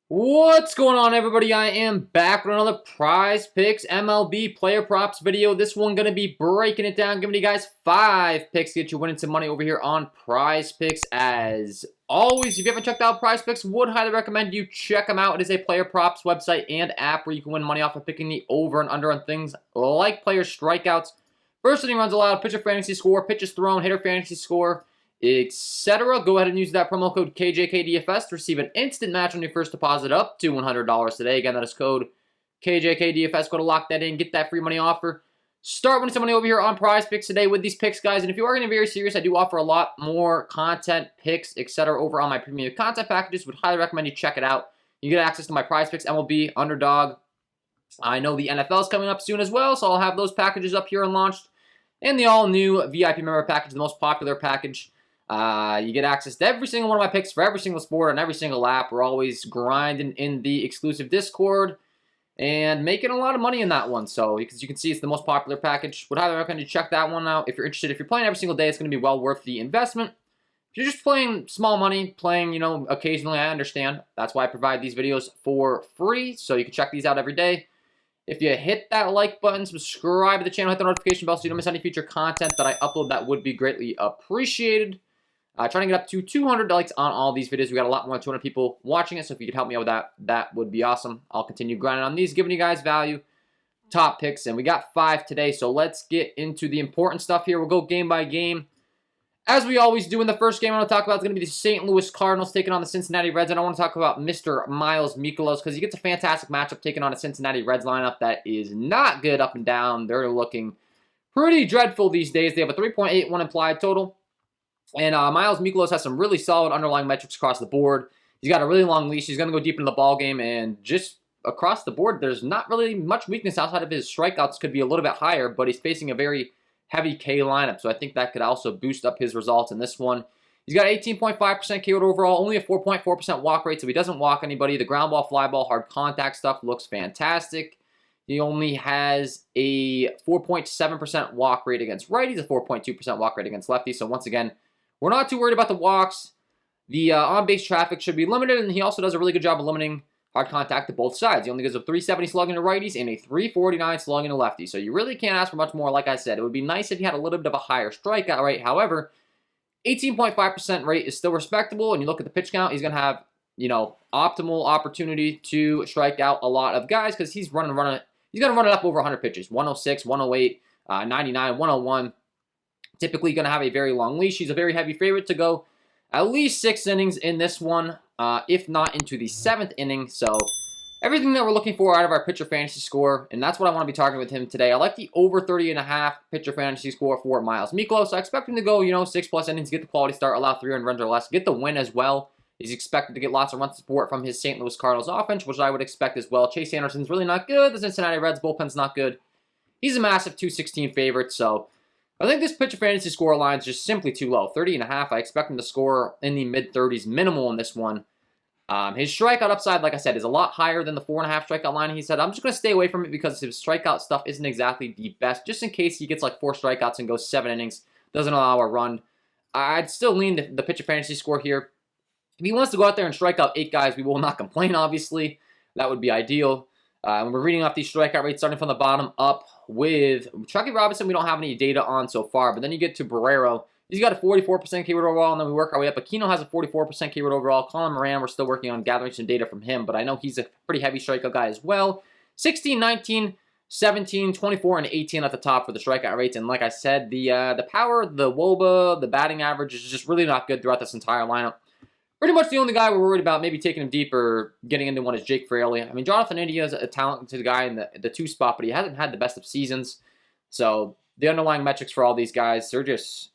What's going on, everybody? I am back with another Prizepicks MLB player props video. This one going to be breaking it down, giving you guys 5 picks to get you winning some money over here on Prizepicks. As always, if you haven't checked out Prizepicks, would highly recommend you check them out. It is a player props website and app where you can win money off of picking the over and under on things like player strikeouts, first inning runs allowed, pitcher fantasy score, pitches thrown, hitter fantasy score, etc. Go ahead and use that promo code KJK DFS to receive an instant match on your first deposit up to $100 today. Again, that is code KJK DFS. Go to lock that in, get that free money offer. Start winning some money over here on Prizepicks today with these picks, guys. And if you are getting very serious, I do offer a lot more content, picks, etc. over on my premium content packages. Would highly recommend you check it out. You get access to my Prizepicks MLB Underdog. I know the NFL is coming up soon as well, so I'll have those packages up here and launched. And the all-new VIP member package, the most popular package. You get access to every single one of my picks for every single sport on every single lap. We're always grinding in the exclusive Discord and making a lot of money in that one. So, as you can see, it's the most popular package. Would highly recommend you check that one out if you're interested. If you're playing every single day, it's going to be well worth the investment. If you're just playing small money, playing, occasionally, I understand. That's why I provide these videos for free, so you can check these out every day. If you hit that like button, subscribe to the channel, hit the notification bell so you don't miss any future content that I upload, that would be greatly appreciated. Trying to get up to 200 likes on all these videos. We got a lot more than 200 people watching it, so if you could help me out with that, that would be awesome. I'll continue grinding on these, giving you guys value, top picks, and we got 5 today, so let's get into the important stuff here. We'll go game by game. As we always do in the first game, I want to talk about is going to be the St. Louis Cardinals taking on the Cincinnati Reds, and I want to talk about Mr. Miles Mikolas because he gets a fantastic matchup taking on a Cincinnati Reds lineup that is not good up and down. They're looking pretty dreadful these days. They have a 3.81 implied total. And Miles Mikolas has some really solid underlying metrics across the board. He's got a really long leash. He's going to go deep into the ball game, and just across the board, there's not really much weakness outside of his strikeouts. Could be a little bit higher, but he's facing a very heavy K lineup, so I think that could also boost up his results in this one. He's got 18.5% K overall, only a 4.4% walk rate, so he doesn't walk anybody. The ground ball, fly ball, hard contact stuff looks fantastic. He only has a 4.7% walk rate against righties, a 4.2% walk rate against lefties, so once again, we're not too worried about the walks. The on-base traffic should be limited, and he also does a really good job of limiting hard contact to both sides. He only gives a 370 slugging to righties and a 349 slugging to lefties. So you really can't ask for much more. Like I said, it would be nice if he had a little bit of a higher strikeout rate. However, 18.5% rate is still respectable, and you look at the pitch count, he's going to have, optimal opportunity to strike out a lot of guys because he's going to run it up over 100 pitches, 106, 108, 99, 101. Typically going to have a very long leash. He's a very heavy favorite to go at least 6 innings in this one, if not into the 7th inning. So everything that we're looking for out of our pitcher fantasy score, and that's what I want to be targeting with him today. I like the over 30.5 pitcher fantasy score for Miles Mikolas. So I expect him to go, 6+ innings, get the quality start, allow 3 earned runs or less, get the win as well. He's expected to get lots of run support from his St. Louis Cardinals offense, which I would expect as well. Chase Anderson's really not good. The Cincinnati Reds bullpen's not good. He's a massive 216 favorite, so I think this pitcher fantasy score line is just simply too low. 30.5. I expect him to score in the mid-30s minimal in this one. His strikeout upside, like I said, is a lot higher than the 4.5 strikeout line. He said, I'm just going to stay away from it because his strikeout stuff isn't exactly the best. Just in case he gets like 4 strikeouts and goes 7 innings, doesn't allow a run. I'd still lean the pitcher fantasy score here. If he wants to go out there and strike out 8 guys, we will not complain, obviously. That would be ideal. We're reading off these strikeout rates starting from the bottom up with Chucky Robinson. We don't have any data on so far, but then you get to Barrero. He's got a 44% K rate overall, and then we work our way up. Aquino has a 44% K rate overall. Colin Moran, we're still working on gathering some data from him, but I know he's a pretty heavy strikeout guy as well. 16, 19, 17, 24, and 18 at the top for the strikeout rates. And like I said, the power, the WOBA, the batting average is just really not good throughout this entire lineup. Pretty much the only guy we're worried about maybe taking him deep or getting into one is Jake Fraley. I mean, Jonathan India is a talented guy in the 2 spot, but he hasn't had the best of seasons. So the underlying metrics for all these guys, they're just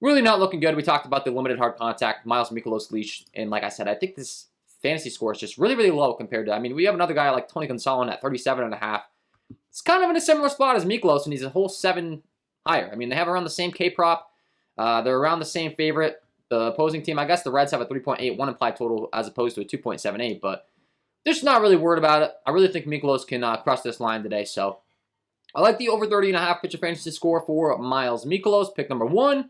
really not looking good. We talked about the limited hard contact, Miles Mikolas leash, and like I said, I think this fantasy score is just really, really low compared to, we have another guy like Tony Gonsolin at 37.5. It's kind of in a similar spot as Mikolas, and he's a whole 7 higher. I mean, they have around the same K prop. They're around the same favorite. The opposing team, I guess the Reds have a 3.81 implied total as opposed to a 2.78, but just not really worried about it. I really think Mikolas can crush this line today, so I like the over 30.5 pitcher fantasy score for Miles Mikolas, pick number 1.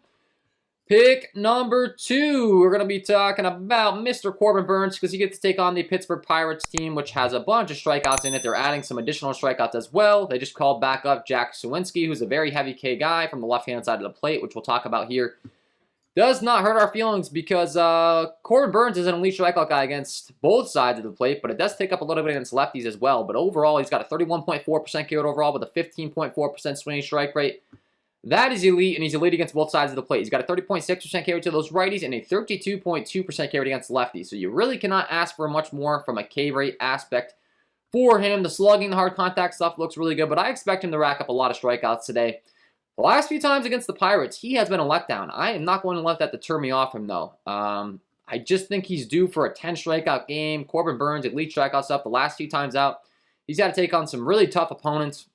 Pick number 2, we're going to be talking about Mr. Corbin Burnes because he gets to take on the Pittsburgh Pirates team, which has a bunch of strikeouts in it. They're adding some additional strikeouts as well. They just called back up Jack Suwinski, who's a very heavy K guy from the left-hand side of the plate, which we'll talk about here. Does not hurt our feelings because Corbin Burnes is an elite strikeout guy against both sides of the plate, but it does take up a little bit against lefties as well. But overall, he's got a 31.4% K rate overall with a 15.4% swinging strike rate. That is elite, and he's elite against both sides of the plate. He's got a 30.6% K rate to those righties and a 32.2% K rate against lefties. So you really cannot ask for much more from a K rate aspect for him. The slugging, the hard contact stuff looks really good, but I expect him to rack up a lot of strikeouts today. The last few times against the Pirates, he has been a letdown. I am not going to let that deter me off him, though. I just think he's due for a 10-strikeout game. Corbin Burnes, elite strikeout stuff. The last few times out, he's got to take on some really tough opponents.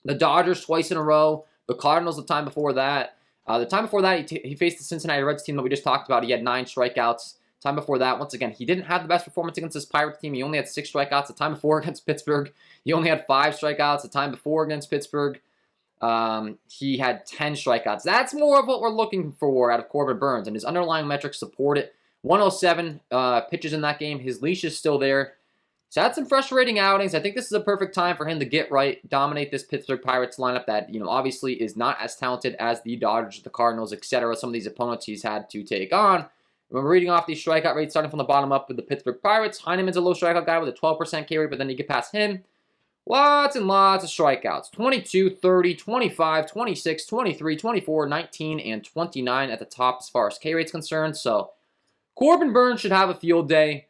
The Dodgers twice in a row. The Cardinals the time before that. The time before that, he faced the Cincinnati Reds team that we just talked about. He had 9 strikeouts. Time before that, once again, he didn't have the best performance against this Pirates team. He only had 6 strikeouts. The time before against Pittsburgh, he only had 5 strikeouts. The time before against Pittsburgh, he had 10 strikeouts. That's more of what we're looking for out of Corbin Burnes, and his underlying metrics support it. 107 pitches in that game. His leash is still there. He's had some frustrating outings. I think this is a perfect time for him to get right, dominate this Pittsburgh Pirates lineup that, obviously is not as talented as the Dodgers, the Cardinals, etc. Some of these opponents he's had to take on. When we're reading off these strikeout rates, starting from the bottom up with the Pittsburgh Pirates, Heineman's a low strikeout guy with a 12% K rate, but then you get past him. Lots and lots of strikeouts. 22, 30, 25, 26, 23, 24, 19, and 29 at the top as far as K rate's concerned. So Corbin Burnes should have a field day.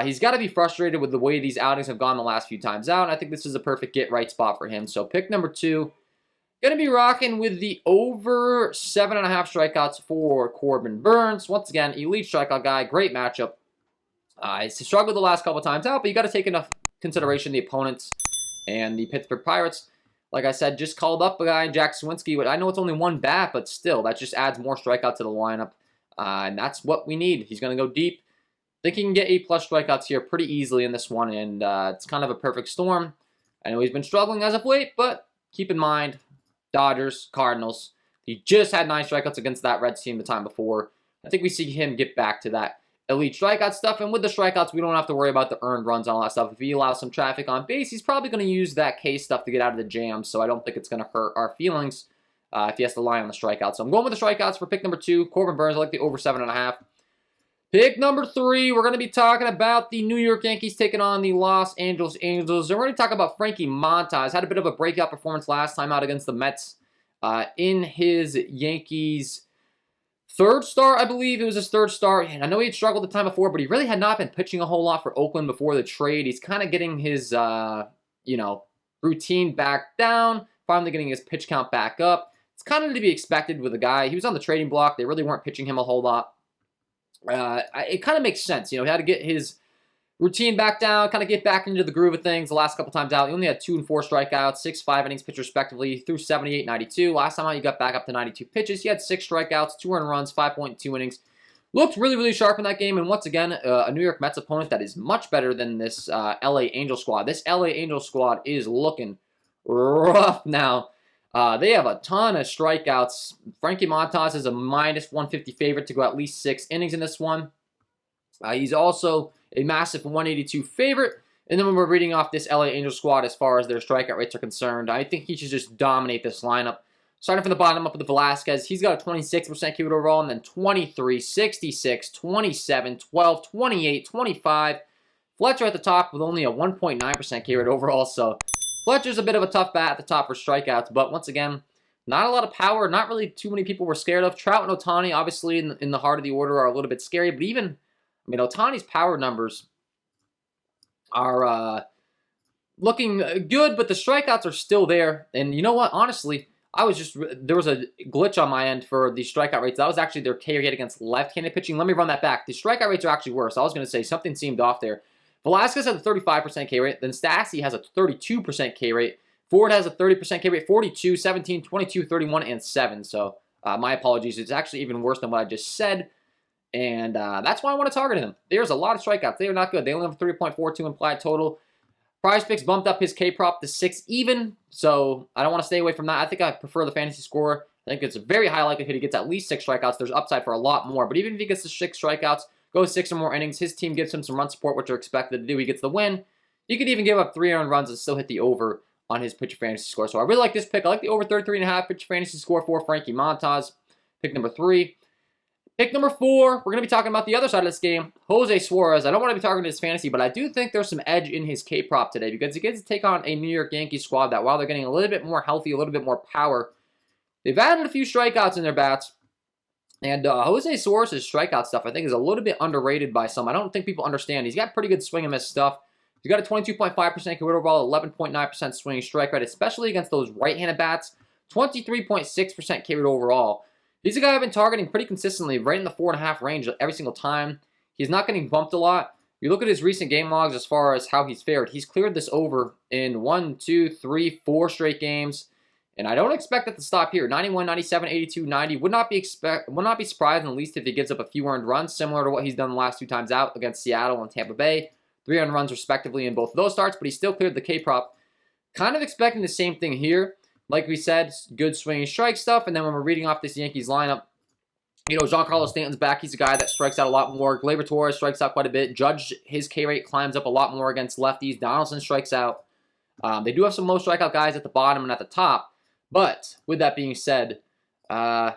He's got to be frustrated with the way these outings have gone the last few times out. And I think this is a perfect get-right spot for him. So pick number 2. Going to be rocking with the over 7.5 strikeouts for Corbin Burnes. Once again, elite strikeout guy. Great matchup. He's struggled the last couple times out, but you got to take into consideration the opponents and the Pittsburgh Pirates. Like I said, just called up a guy, Jack Suwinski. I know it's only 1 bat, but still, that just adds more strikeout to the lineup. And that's what we need. He's going to go deep. I think he can get 8+ strikeouts here pretty easily in this one, and it's kind of a perfect storm. I know he's been struggling as of late, but keep in mind, Dodgers, Cardinals, he just had 9 strikeouts against that Reds team the time before. I think we see him get back to that elite strikeout stuff, and with the strikeouts, we don't have to worry about the earned runs and all that stuff. If he allows some traffic on base, he's probably going to use that K stuff to get out of the jam, so I don't think it's going to hurt our feelings if he has to rely on the strikeouts. So I'm going with the strikeouts for pick number 2, Corbin Burnes. I like the over 7.5. Pick number 3, we're going to be talking about the New York Yankees taking on the Los Angeles Angels. And we're going to talk about Frankie Montas. Had a bit of a breakout performance last time out against the Mets in his Yankees' 3rd start, I believe. It was his 3rd start. And I know he had struggled the time before, but he really had not been pitching a whole lot for Oakland before the trade. He's kind of getting his, routine back down, finally getting his pitch count back up. It's kind of to be expected with a guy. He was on the trading block. They really weren't pitching him a whole lot. It kind of makes sense. He had to get his routine back down, kind of get back into the groove of things the last couple times out. He only had 2 and 4 strikeouts, 6, 5 innings pitched respectively, through 78, 92. Last time out, he got back up to 92 pitches. He had 6 strikeouts, 2 earned runs, 5.2 innings. Looked really, really sharp in that game. And once again, a New York Mets opponent that is much better than this LA Angel squad. This LA Angel squad is looking rough now. They have a ton of strikeouts. Frankie Montas is a minus 150 favorite to go at least 6 innings in this one. He's also a massive 182 favorite. And then when we're reading off this LA Angel squad as far as their strikeout rates are concerned, I think he should just dominate this lineup. Starting from the bottom up with Velasquez, he's got a 26% Q overall, and then 23, 66, 27, 12, 28, 25. Fletcher at the top with only a 1.9% K rate overall, so Fletcher's a bit of a tough bat at the top for strikeouts, but once again, not a lot of power. Not really too many people were scared of. Trout and Ohtani, obviously, in the heart of the order are a little bit scary, but even, Ohtani's power numbers are looking good, but the strikeouts are still there. And you know what? Honestly, there was a glitch on my end for the strikeout rates. That was actually their K rate against left-handed pitching. Let me run that back. The strikeout rates are actually worse. I was going to say something seemed off there. Velasquez has a 35% K rate. Then Stassi has a 32% K rate. Ford has a 30% K rate, 42, 17, 22, 31, and 7. So my apologies. It's actually even worse than what I just said. And that's why I want to target him. There's a lot of strikeouts. They are not good. They only have 3.42 implied total. Prizepicks bumped up his K prop to 6 even. So I don't want to stay away from that. I think I prefer the fantasy score. think it's a very high likelihood he gets at least 6 strikeouts. There's upside for a lot more. But even if he gets the 6 strikeouts, goes 6 or more innings, his team gives him some run support, which are expected to do. He gets the win. He could even give up 3 earned runs and still hit the over on his pitcher fantasy score. So I really like this pick. I like the over 33.5 pitcher fantasy score for Frankie Montas. Pick number 3. Pick number 4, we're going to be talking about the other side of this game, Jose Suarez. I don't want to be talking to his fantasy, but I do think there's some edge in his K-prop today because he gets to take on a New York Yankees squad that, while they're getting a little bit more healthy, a little bit more power, they've added a few strikeouts in their bats. And Jose Suarez's strikeout stuff, I think, is a little bit underrated by some. I don't think people understand. He's got pretty good swing and miss stuff. He's got a 22.5% K rate overall, 11.9% swinging strike rate, especially against those right-handed bats. 23.6% K rate overall. He's a guy I've been targeting pretty consistently, right in the 4.5 range every single time. He's not getting bumped a lot. You look at his recent game logs as far as how he's fared. He's cleared this over in 1, 2, 3, 4 straight games. And I don't expect it to stop here. 91, 97, 82, 90. Would not be surprised, at least if he gives up a few earned runs, similar to what he's done the last 2 times out against Seattle and Tampa Bay. 3 earned runs respectively in both of those starts, but he still cleared the K-prop. Kind of expecting the same thing here. Like we said, good swinging strike stuff. And then when we're reading off this Yankees lineup, you know, Giancarlo Stanton's back. He's a guy that strikes out a lot more. Gleyber Torres strikes out quite a bit. Judge, his K rate climbs up a lot more against lefties. Donaldson strikes out. They do have some low strikeout guys at the bottom and at the top. But with that being said, I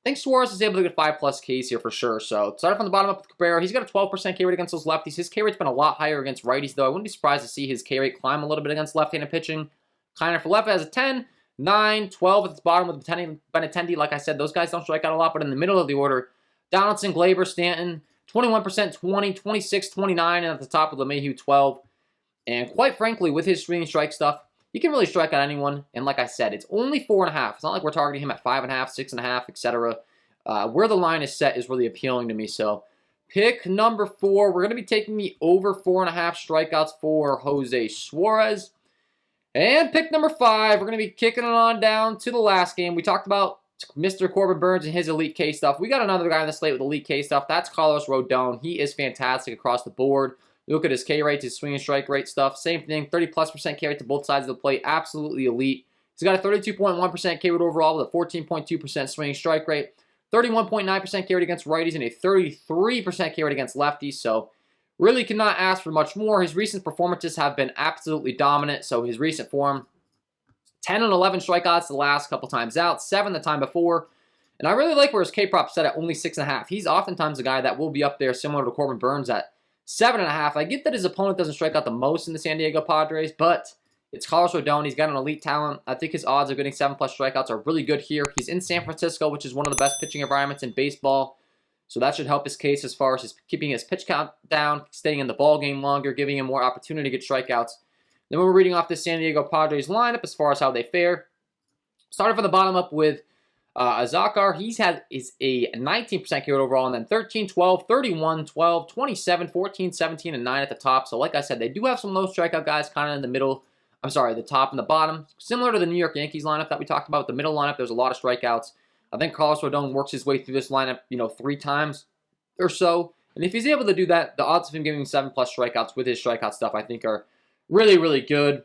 think Suarez is able to get 5+ Ks here for sure. So start from the bottom up with Cabrera. He's got a 12% K rate against those lefties. His K rate's been a lot higher against righties, though. I wouldn't be surprised to see his K rate climb a little bit against left-handed pitching. Kiner for left has a 10. 9, 12 at the bottom with Benintendi. Like I said, those guys don't strike out a lot, but in the middle of the order, Donaldson, Gleyber, Stanton, 21%, 20, 26, 29, and at the top with LeMahieu, 12. And quite frankly, with his swinging strike stuff, he can really strike out anyone. And like I said, it's only 4.5. It's not like we're targeting him at 5.5, 6.5, etc. Where the line is set is really appealing to me. So pick number 4, we're going to be taking the over 4.5 strikeouts for Jose Suarez. And pick number 5, we're going to be kicking it on down to the last game. We talked about Mr. Corbin Burns and his Elite K stuff. We got another guy on the slate with Elite K stuff. That's Carlos Rodon. He is fantastic across the board. You look at his K rates, his swing and strike rate stuff. Same thing, 30+% K rate to both sides of the plate. Absolutely elite. He's got a 32.1% K rate overall with a 14.2% swing and strike rate. 31.9% K rate against righties and a 33% K rate against lefties. So really cannot ask for much more. His recent performances have been absolutely dominant. So his recent form, 10 and 11 strikeouts the last couple times out, 7 the time before. And I really like where his K-prop set at only 6.5. He's oftentimes a guy that will be up there similar to Corbin Burns at 7.5. I get that his opponent doesn't strike out the most in the San Diego Padres, but it's Carlos Rodon. He's got an elite talent. I think his odds of getting 7+ strikeouts are really good here. He's in San Francisco, which is one of the best pitching environments in baseball. So that should help his case as far as keeping his pitch count down, staying in the ball game longer, giving him more opportunity to get strikeouts. Then when we're reading off the San Diego Padres lineup as far as how they fare, starting from the bottom up with Azakar. Is a 19% K rate overall, and then 13, 12, 31, 12, 27, 14, 17, and 9 at the top. So like I said, they do have some low strikeout guys kind of in the middle. I'm sorry, the top and the bottom. Similar to the New York Yankees lineup that we talked about. The middle lineup, there's a lot of strikeouts. I think Carlos Rodon works his way through this lineup, 3 times or so. And if he's able to do that, the odds of him giving 7+ strikeouts with his strikeout stuff, I think, are really, really good.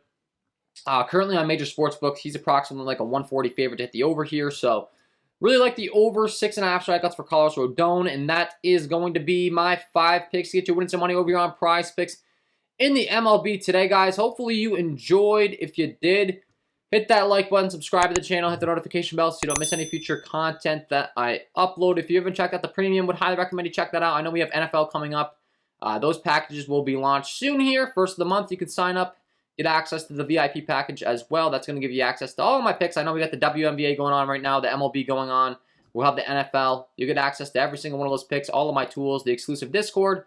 Currently on major sports books, he's approximately like a 140 favorite to hit the over here. So really like the over 6.5 strikeouts for Carlos Rodon. And that is going to be my 5 picks to get you winning some money over here on Prizepicks in the MLB today, guys. Hopefully you enjoyed. If you did, hit that like button, subscribe to the channel, hit the notification bell so you don't miss any future content that I upload. If you haven't checked out the premium, would highly recommend you check that out. I know we have NFL coming up. Those packages will be launched soon here. First of the month, you can sign up, get access to the VIP package as well. That's going to give you access to all of my picks. I know we got the WNBA going on right now, the MLB going on. We'll have the NFL. You get access to every single one of those picks, all of my tools, the exclusive Discord.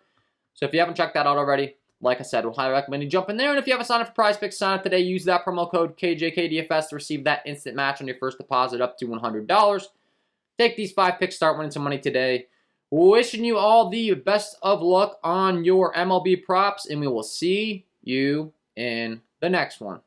So if you haven't checked that out already, like I said, we'll highly recommend you jump in there. And if you haven't signed up for Prizepicks, sign up today. Use that promo code KJK DFS to receive that instant match on your first deposit up to $100. Take these 5 picks, start winning some money today. Wishing you all the best of luck on your MLB props, and we will see you in the next one.